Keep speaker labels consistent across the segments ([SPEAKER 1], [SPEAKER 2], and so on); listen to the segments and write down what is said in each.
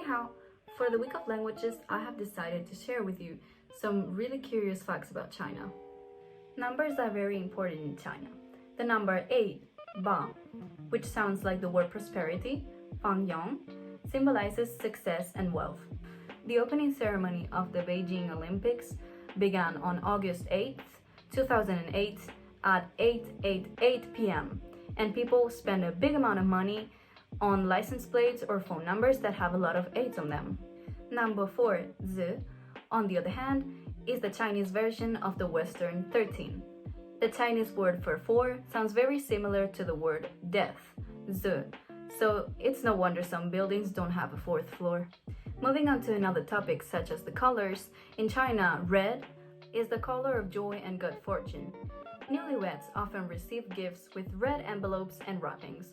[SPEAKER 1] Anyhow, for the week of languages, I have decided to share with you some really curious facts about China. Numbers are very important in China. The number 8, ba, which sounds like the word prosperity, fang yang, symbolizes success and wealth. The opening ceremony of the Beijing Olympics began on August 8, 2008 at 8:88 p.m. and people spend a big amount of money on license plates or phone numbers that have a lot of 8s on them. Number 4, zi, on the other hand, is the Chinese version of the Western 13. The Chinese word for 4 sounds very similar to the word death, zi, so it's no wonder some buildings don't have a 4th floor. Moving on to another topic such as the colors, in China, red is the color of joy and good fortune. Newlyweds often receive gifts with red envelopes and wrappings,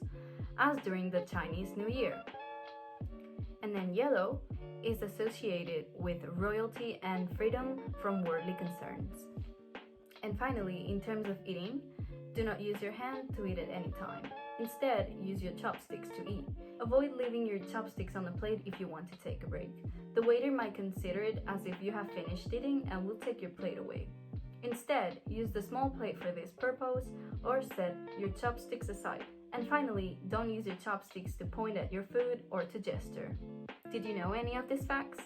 [SPEAKER 1] as during the Chinese New Year. And then yellow is associated with royalty and freedom from worldly concerns. And finally, in terms of eating, do not use your hand to eat at any time. Instead, use your chopsticks to eat. Avoid leaving your chopsticks on the plate if you want to take a break. The waiter might consider it as if you have finished eating and will take your plate away. Instead, use the small plate for this purpose or set your chopsticks aside. And finally, don't use your chopsticks to point at your food or to gesture. Did you know any of these facts?